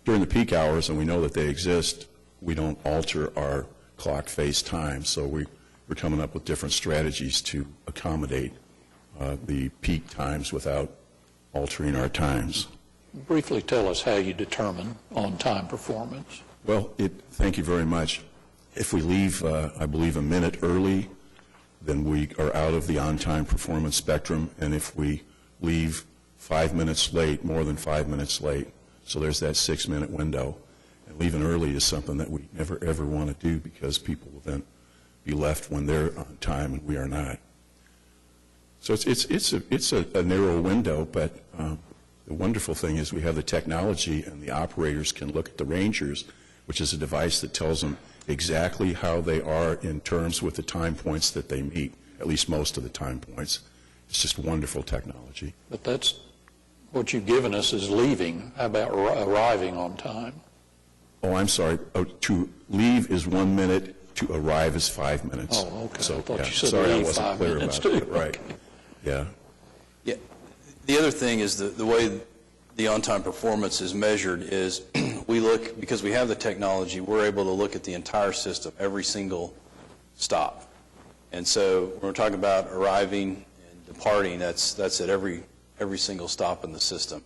during the peak hours, and we know that they exist. We don't alter our clock face time, so we're coming up with different strategies to accommodate the peak times without altering our times.
Briefly tell us how you determine on-time performance.
Well, thank you very much. If we leave, I believe, a minute early, then we are out of the on-time performance spectrum, and if we leave 5 minutes late, more than 5 minutes late, so there's that 6-minute window. And leaving early is something that we never, ever want to do, because people will then be left when they're on time and we are not. So it's a narrow window, but the wonderful thing is we have the technology, and the operators can look at the rangers, which is a device that tells them exactly how they are in terms with the time points that they meet, at least most of the time points. It's just wonderful technology.
But that's what you've given us is leaving. How about arriving on time?
Oh, I'm sorry. To leave is 1 minute. To arrive is 5 minutes.
Oh, okay.
So,
I thought
yeah,
you said
sorry,
leave
I wasn't
5
clear
minutes
about
too.
it. Right.
Okay.
Yeah.
Yeah. The other thing is the way the on-time performance is measured is we look, because we have the technology, we're able to look at the entire system, every single stop. And so when we're talking about arriving and departing, that's at every single stop in the system,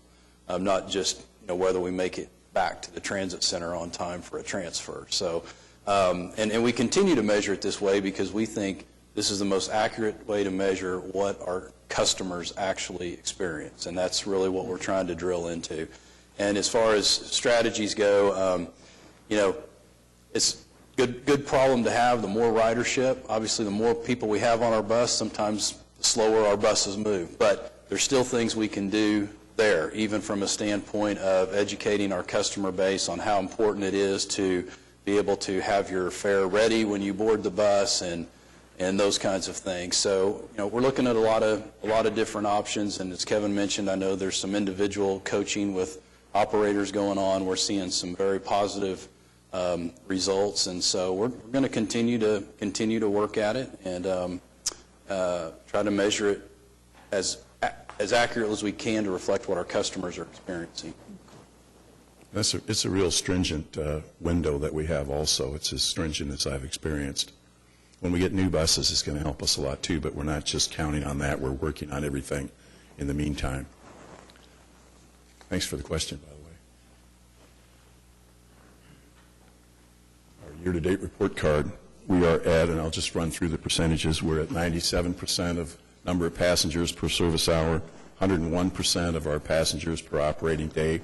not just whether we make it back to the transit center on time for a transfer. So, and we continue to measure it this way because we think this is the most accurate way to measure what our customers actually experience, and that's really what we're trying to drill into. And as far as strategies go, it's good problem to have. The more ridership, obviously, the more people we have on our bus, sometimes the slower our buses move. But there's still things we can do there, even from a standpoint of educating our customer base on how important it is to be able to have your fare ready when you board the bus and those kinds of things. So, we're looking at a lot of different options, and as Kevin mentioned, I know there's some individual coaching with operators going on. We're seeing some very positive results, and so we're going to continue to work at it and try to measure it as accurate as we can to reflect what our customers are experiencing.
It's a real stringent window that we have also. It's as stringent as I've experienced. When we get new buses, it's going to help us a lot too, but we're not just counting on that. We're working on everything in the meantime. Thanks for the question, by the way. Our year-to-date report card, we are at, and I'll just run through the percentages, we're at 97% of number of passengers per service hour, 101% of our passengers per operating day,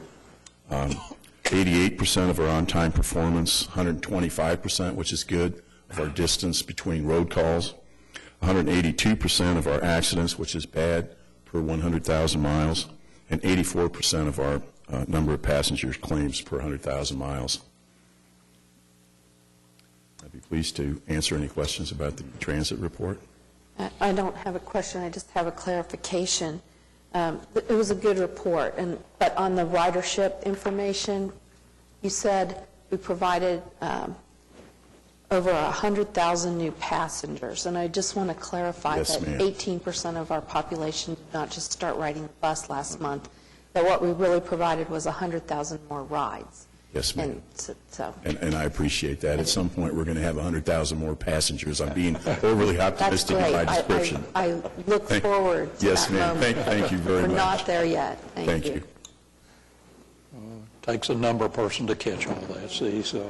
88% of our on-time performance, 125%, which is good, of our distance between road calls, 182% of our accidents, which is bad, per 100,000 miles, and 84% of our number of passengers claims per 100,000 miles. I'd be pleased to answer any questions about the transit report.
I don't have a question, I just have a clarification. It was a good report, but on the ridership information, you said we provided over 100,000 new passengers, and I just want to clarify
Yes,
that
ma'am.
18% of our population did not just start riding the bus last month, that what we really provided was 100,000 more rides.
Yes, ma'am.
And so,
And I appreciate that. At some point, we're going to have 100,000 more passengers. I'm being overly
that's
optimistic in
great.
my description.
I look forward to
Yes,
that
ma'am.
moment.
Thank you very
We're
much.
not there yet. Thank you.
Takes a number person to catch all that, see, so.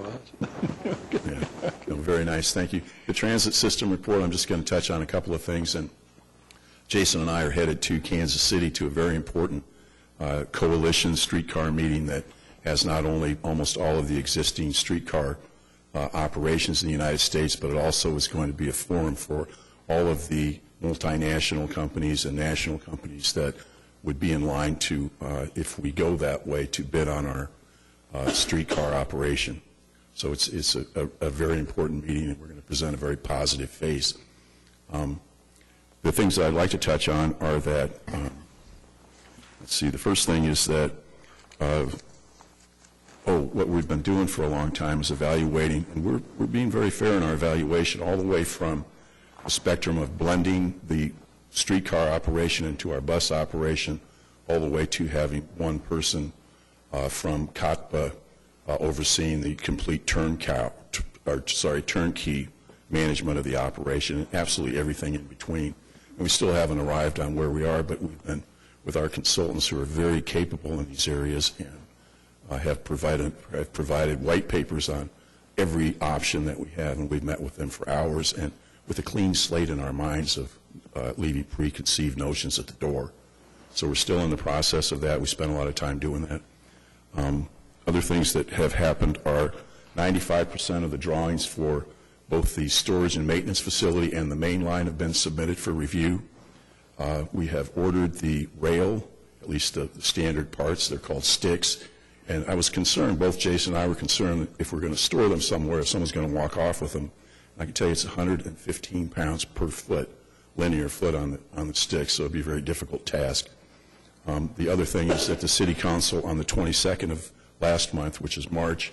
Yeah. No, very nice, thank you. The transit system report, I'm just going to touch on a couple of things, and Jason and I are headed to Kansas City to a very important coalition streetcar meeting that has not only almost all of the existing streetcar operations in the United States, but it also is going to be a forum for all of the multinational companies and national companies that would be in line to, if we go that way, to bid on our streetcar operation. So it's a very important meeting, and we're going to present a very positive face. The things that I'd like to touch on are that, let's see, the first thing is that, what we've been doing for a long time is evaluating, and we're being very fair in our evaluation, all the way from a spectrum of blending the streetcar operation into our bus operation, all the way to having one person from Cotpa overseeing the complete turnkey management of the operation, and absolutely everything in between. And we still haven't arrived on where we are, but we've been with our consultants who are very capable in these areas, and have provided white papers on every option that we have, and we've met with them for hours, and with a clean slate in our minds of leaving preconceived notions at the door. So we're still in the process of that. We spent a lot of time doing that. Other things that have happened are 95% of the drawings for both the storage and maintenance facility and the main line have been submitted for review. We have ordered the rail, at least the standard parts. They're called sticks. And I was concerned, both Jason and I were concerned, that if we're going to store them somewhere, if someone's going to walk off with them. I can tell you it's 115 pounds per foot, linear foot on the sticks, so it'd be a very difficult task. The other thing is that the City Council on the 22nd of last month, which is March,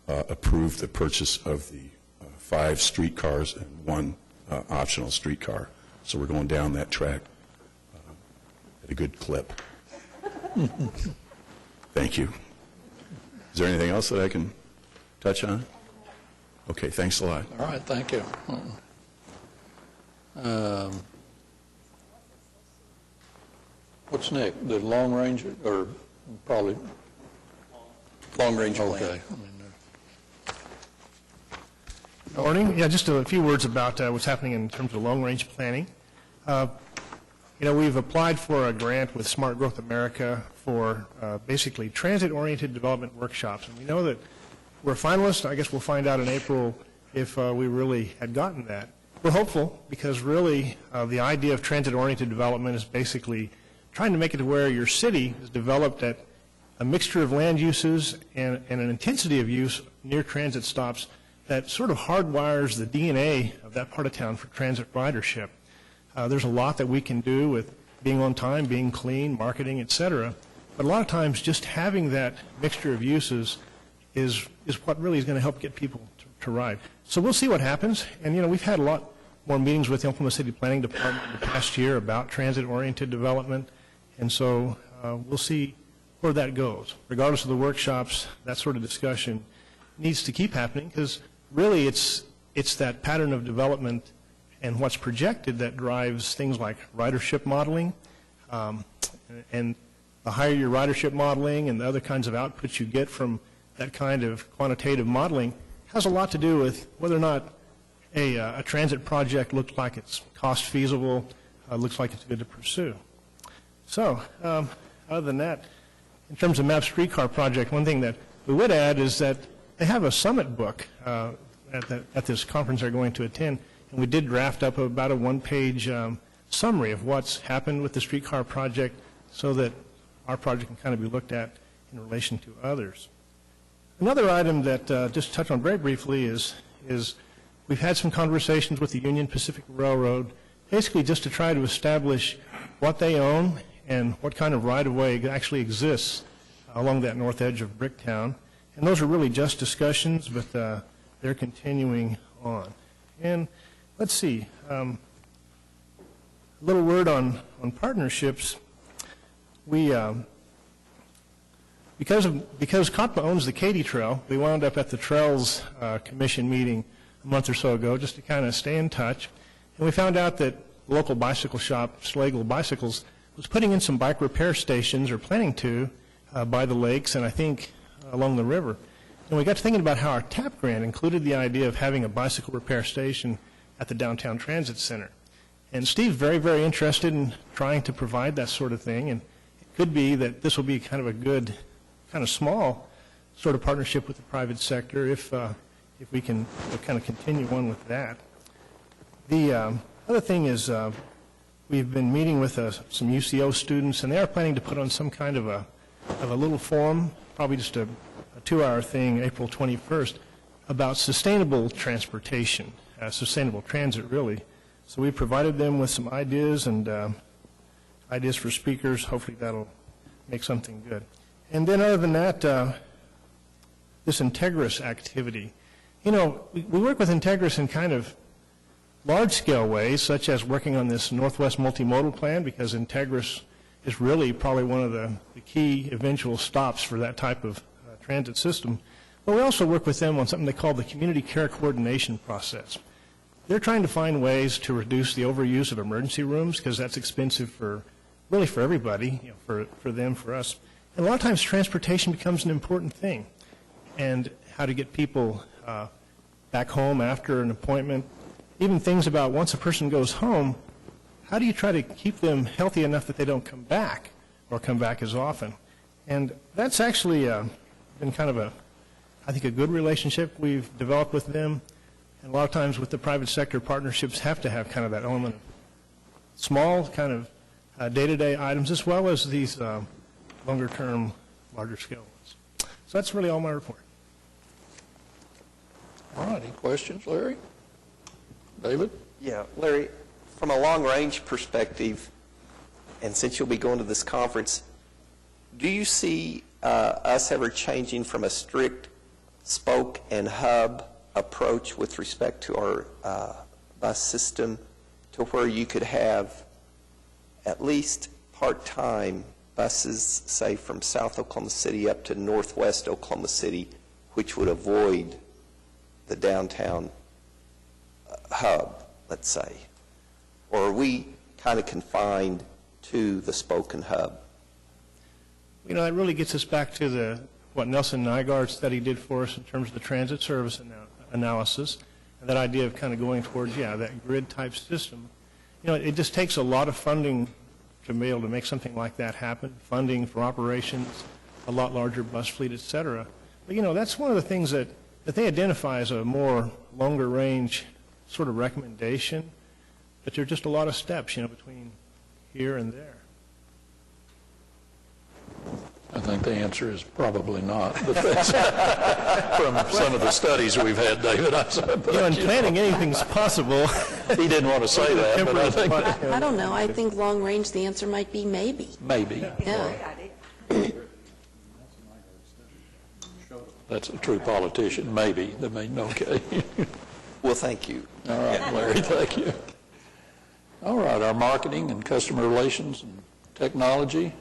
approved the purchase of the 5 streetcars and 1 optional streetcar. So we're going down that track at a good clip. Thank you. Is there anything else that I can touch on? Okay, thanks a lot.
All right, thank you. What's next? The long range, or probably?
Long-range plan.
Okay.
Morning. Yeah, just a few words about what's happening in terms of long-range planning. We've applied for a grant with Smart Growth America for basically transit-oriented development workshops. And we know that we're finalists. I guess we'll find out in April if we really had gotten that. We're hopeful because really the idea of transit-oriented development is basically trying to make it to where your city is developed at a mixture of land uses and an intensity of use near transit stops that sort of hardwires the DNA of that part of town for transit ridership. There's a lot that we can do with being on time, being clean, marketing, et cetera. But a lot of times just having that mixture of uses is what really is going to help get people to ride. So we'll see what happens. And, we've had a lot more meetings with the Oklahoma City Planning Department in the past year about transit-oriented development. And so we'll see where that goes. Regardless of the workshops, that sort of discussion needs to keep happening because really it's that pattern of development and what's projected that drives things like ridership modeling. And the higher your ridership modeling and the other kinds of outputs you get from that kind of quantitative modeling has a lot to do with whether or not a transit project looks like it's cost feasible, looks like it's good to pursue. So other than that, in terms of MAP streetcar project, one thing that we would add is that they have a summit book at this conference they're going to attend, and we did draft up about a one-page summary of what's happened with the streetcar project so that our project can kind of be looked at in relation to others. Another item that just to touch on very briefly is we've had some conversations with the Union Pacific Railroad, basically just to try to establish what they own and what kind of right-of-way actually exists along that north edge of Bricktown. And those are really just discussions, but they're continuing on. And let's see, a little word on partnerships. We because Cotpa owns the Katy Trail, we wound up at the Trails Commission meeting a month or so ago just to kind of stay in touch. And we found out that the local bicycle shop, Slagle Bicycles, was putting in some bike repair stations, or planning to, by the lakes and I think along the river. And we got to thinking about how our TAP grant included the idea of having a bicycle repair station at the Downtown Transit Center. And Steve's very, very interested in trying to provide that sort of thing, and it could be that this will be kind of a good, kind of small sort of partnership with the private sector if we can kind of continue on with that. The other thing is we've been meeting with some UCO students, and they are planning to put on some kind of a little forum, probably just a 2-hour thing, April 21st, about sustainable transportation, sustainable transit, really. So we provided them with some ideas and ideas for speakers. Hopefully that'll make something good. And then other than that, this Integris activity. You know, we work with Integris in kind of large-scale ways, such as working on this Northwest Multimodal Plan, because Integris is really probably one of the key eventual stops for that type of transit system. But we also work with them on something they call the Community Care Coordination Process. They're trying to find ways to reduce the overuse of emergency rooms, because that's expensive for everybody, you know, for them, for us. And a lot of times transportation becomes an important thing, and how to get people back home after an appointment. Even things about once a person goes home, how do you try to keep them healthy enough that they don't come back or come back as often? And that's actually been kind of I think a good relationship we've developed with them. And a lot of times with the private sector, partnerships have to have kind of that element of small kind of day-to-day items, as well as these longer-term, larger-scale ones. So that's really all my report.
All right, any questions, Larry? David?
Yeah, Larry, from a long-range perspective, and since you'll be going to this conference, do you see us ever changing from a strict spoke and hub approach with respect to our bus system to where you could have at least part-time buses, say from South Oklahoma City up to Northwest Oklahoma City, which would avoid the downtown hub, let's say? Or are we kind of confined to the spoke and hub?
You know, that really gets us back to what Nelson Nygaard's study did for us in terms of the transit service analysis, and that idea of kind of going towards, that grid-type system. You know, it just takes a lot of funding to be able to make something like that happen, funding for operations, a lot larger bus fleet, et cetera. But, you know, that's one of the things that they identify as a more longer-range sort of recommendation, but there are just a lot of steps, you know, between here and there.
I think the answer is probably not, but that's from some of the studies we've had, David.
You know, in planning, anything's possible.
He didn't want to say that, but I think
I don't know. I think long range, the answer might be maybe.
maybe.
Yeah.
That's a true politician, maybe. They mean, okay.
Well, thank you.
All right, Larry, thank you. All right, our marketing and customer relations and technology.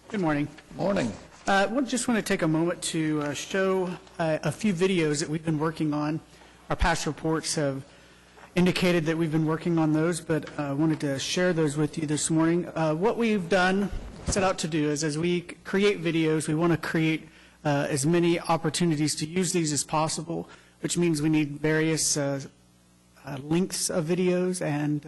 Good morning.
Morning.
Just want to take a moment to show a few videos that we've been working on. Our past reports have indicated that we've been working on those, but I wanted to share those with you this morning. What we've done, set out to do, is as we create videos, we want to create as many opportunities to use these as possible, which means we need various lengths of videos and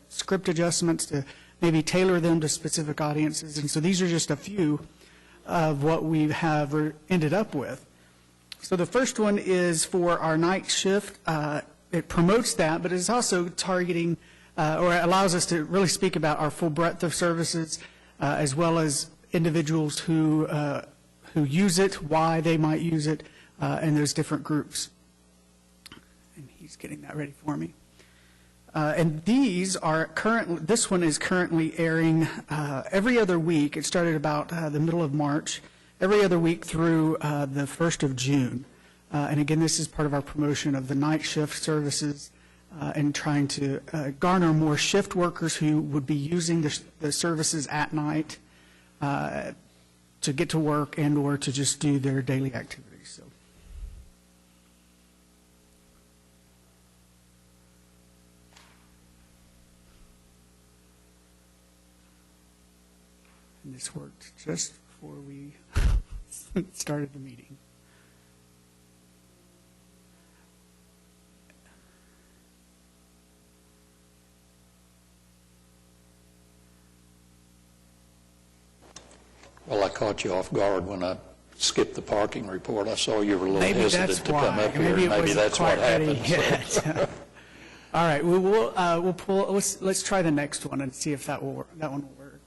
script adjustments to maybe tailor them to specific audiences. And so these are just a few of what we have ended up with. So the first one is for our night shift. It promotes that, but it's also targeting or allows us to really speak about our full breadth of services, as well as individuals who use it, why they might use it, and those different groups. And he's getting that ready for me. And these are this one is currently airing every other week. It started about the middle of March, every other week through the 1st of June. And again, this is part of our promotion of the night shift services and trying to garner more shift workers who would be using the services at night to get to work and or to just do their daily activities. So. And this worked just before we started the meeting.
Well, I caught you off guard when I skipped the parking report. I saw you were a little
Maybe
hesitant
that's
to come
why.
up here. Maybe that's what happened.
Yet. All right, we'll pull. Let's try the next one and see if that will work. That one will work.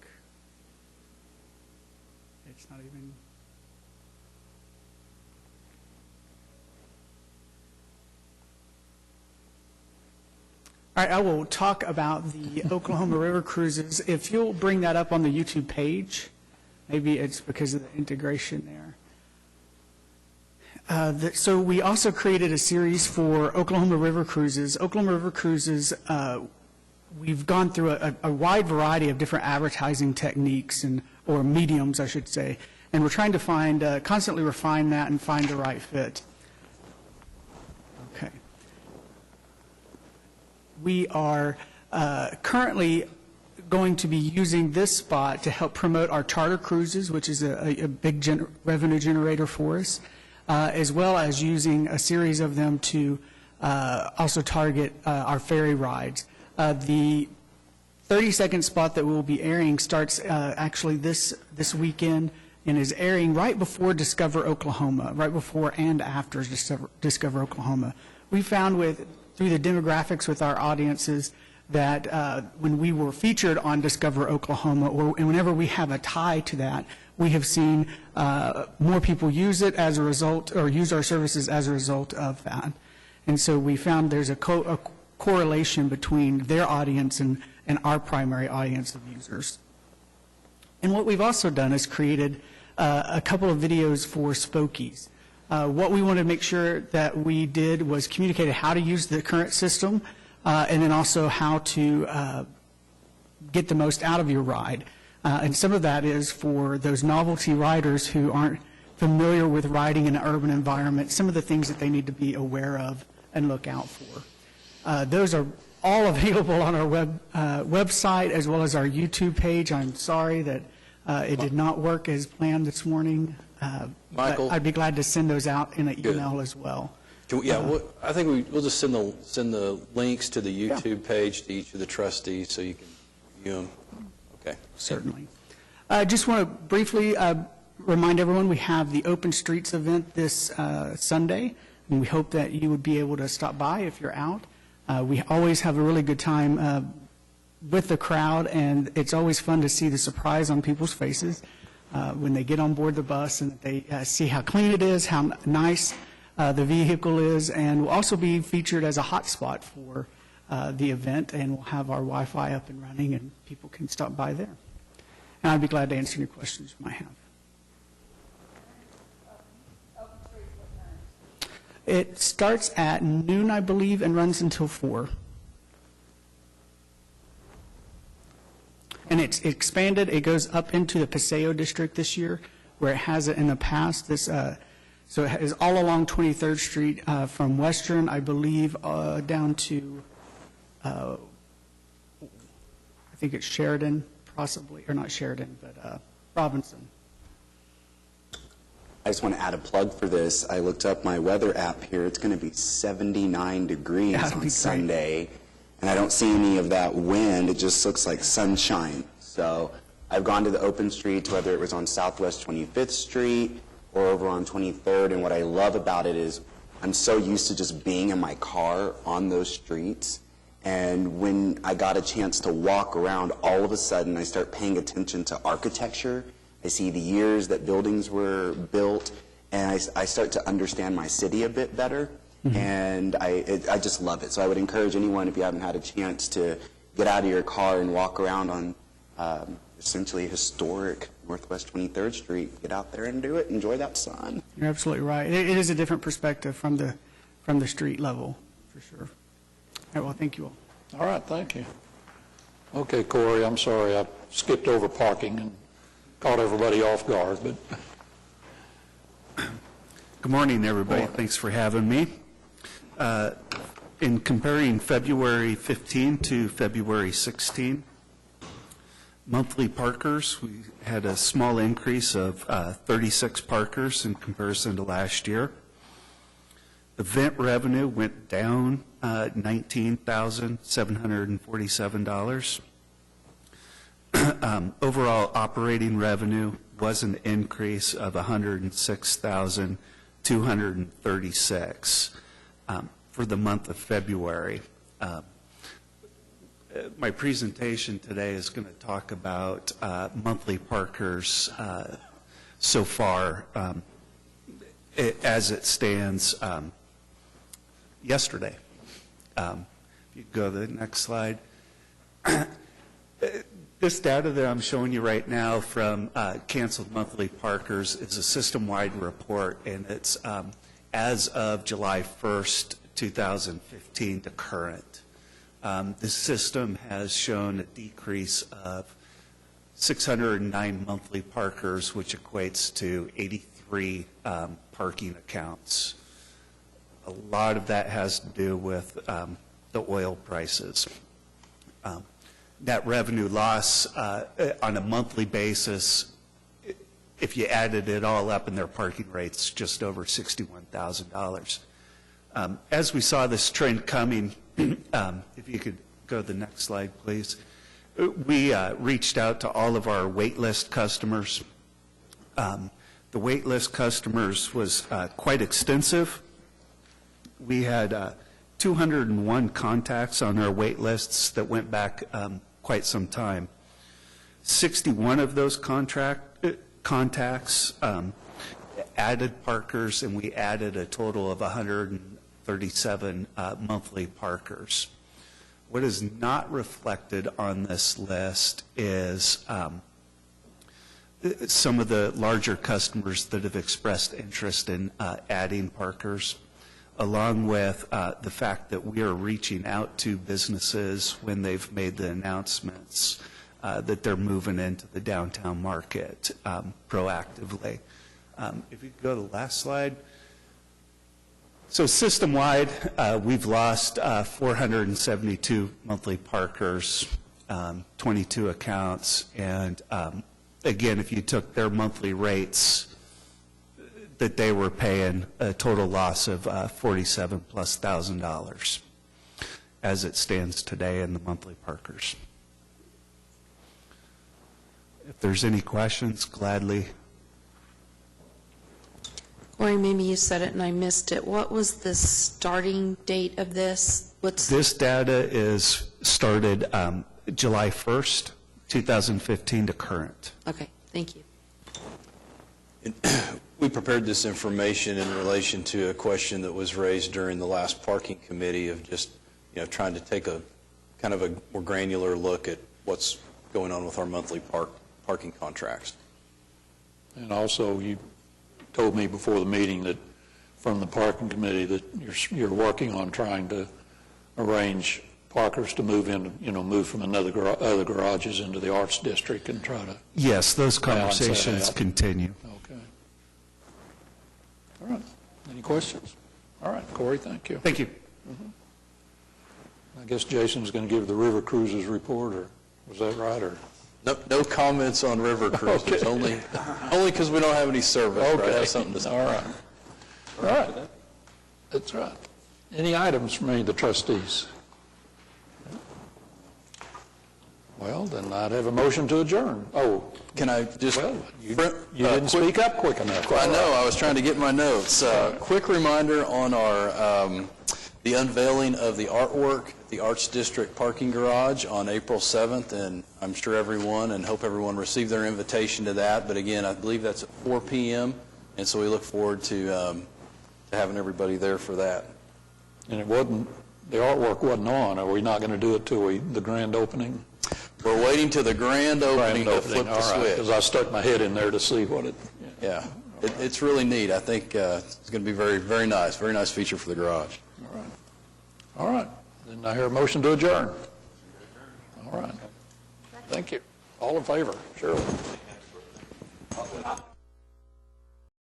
It's not even. All right, I will talk about the Oklahoma River cruises. If you'll bring that up on the YouTube page, maybe it's because of the integration there. So we also created a series for Oklahoma River cruises. Oklahoma River cruises, we've gone through a wide variety of different advertising techniques or mediums, I should say, and we're trying to constantly refine that and find the right fit. Okay. We are currently going to be using this spot to help promote our charter cruises, which is a big revenue generator for us, as well as using a series of them to also target our ferry rides. The 30-second spot that we'll be airing starts actually this weekend and is airing right before Discover Oklahoma, right before and after Discover Oklahoma. We found through the demographics with our audiences that when we were featured on Discover Oklahoma, and whenever we have a tie to that, we have seen more people use it as a result, or use our services as a result of that. And so we found there's a correlation between their audience and our primary audience of users. And what we've also done is created a couple of videos for Spokies. What we wanted to make sure that we did was communicated how to use the current system, and then also how to get the most out of your ride. And some of that is for those novelty riders who aren't familiar with riding in an urban environment, some of the things that they need to be aware of and look out for. Those are all available on our website as well as our YouTube page. I'm sorry that it did not work as planned this morning.
Michael?
I'd be glad to send those out in an email as well.
I think we'll just send the links to the YouTube page to each of the trustees so you can view them. Okay.
Certainly. I just want to briefly remind everyone we have the Open Streets event this Sunday, and we hope that you would be able to stop by if you're out. We always have a really good time with the crowd, and it's always fun to see the surprise on people's faces when they get on board the bus and they see how clean it is, how nice the vehicle is, and we'll also be featured as a hotspot for the event, and we'll have our Wi-Fi up and running, and people can stop by there. And I'd be glad to answer any questions you might have. It starts at noon, I believe, and runs until 4. And it's expanded. It goes up into the Paseo district this year, where it hasn't in the past. So it is all along 23rd Street from Western, I believe, down to, I think it's Sheridan, possibly, or not Sheridan, but Robinson.
I just want to add a plug for this. I looked up my weather app here. It's going to be 79 degrees on Sunday, and I don't see any of that wind. It just looks like sunshine. So I've gone to the open streets, whether it was on Southwest 25th Street or over on 23rd, and what I love about it is I'm so used to just being in my car on those streets, and when I got a chance to walk around, all of a sudden I start paying attention to architecture. I see the years that buildings were built, and I start to understand my city a bit better, and I just love it. So I would encourage anyone, if you haven't had a chance, to get out of your car and walk around on essentially historic Northwest 23rd Street. Get out there and do it. Enjoy that sun.
You're absolutely right. It is a different perspective from the street level, for sure. right, well, thank you all.
All right, thank you. Okay, Corey, I'm sorry I skipped over parking and caught everybody off guard, but
Good morning, everybody. Thanks for having me. In comparing February 15 to February 16, monthly parkers, we had a small increase of 36 parkers in comparison to last year. Event revenue went down $19,747. Overall operating revenue was an increase of $106,236 for the month of February. My presentation today is going to talk about monthly parkers so far as it stands yesterday. If you go to the next slide. This data that I'm showing you right now from canceled monthly parkers is a system-wide report, and it's as of July 1st, 2015 to current. The system has shown a decrease of 609 monthly parkers, which equates to 83 parking accounts. A lot of that has to do with the oil prices. Net revenue loss on a monthly basis, if you added it all up in their parking rates, just over $61,000. As we saw this trend coming, if you could go to the next slide, please. We reached out to all of our wait list customers. The wait list customers was quite extensive. We had 201 contacts on our wait lists that went back quite some time. 61 of those contacts added parkers, and we added a total of 137 monthly parkers. What is not reflected on this list is some of the larger customers that have expressed interest in adding parkers, along with the fact that we are reaching out to businesses when they've made the announcements that they're moving into the downtown market proactively. If you could go to the last slide. So system-wide, we've lost 472 monthly parkers, 22 accounts, and again, if you took their monthly rates that they were paying, a total loss of $47,000+ as it stands today in the monthly parkers. If there's any questions, gladly.
Corey, maybe you said it and I missed it. What was the starting date of this?
This data is started July 1st, 2015 to current.
Okay, thank you.
We prepared this information in relation to a question that was raised during the last parking committee of just, trying to take a kind of a more granular look at what's going on with our monthly parking contracts.
And also, you told me before the meeting that from the parking committee that you're working on trying to arrange parkers to move in, move from other garages into the arts district and try to.
Yes, those conversations continue.
Okay. All right. Any questions? All right, Corey, thank you.
Thank you.
I guess Jason's going to give the River Cruises report, or was that right? Or
No comments on river cruises, only because we don't have any service.
okay,
right? Have something to say.
All right. All right. That's right. Any items from any of the trustees? Well, then I'd have a motion to adjourn. Oh,
Can I just?
well, you didn't speak up quick enough.
I know. I was trying to get my notes. Quick reminder on our the unveiling of the artwork at the Arts District parking garage on April 7th, and I'm sure everyone and hope everyone received their invitation to that. But again, I believe that's at 4 p.m., and so we look forward to having everybody there for that.
And the artwork wasn't on. Are we not going to do it till the grand opening?
We're waiting till the grand opening to flip the switch.
Because I stuck my head in there to see what it.
Yeah, it's really neat. I think it's going to be very, very nice. Very nice feature for the garage.
All right. Then I hear a motion to adjourn. All right. Thank you. All in favor? Shirley?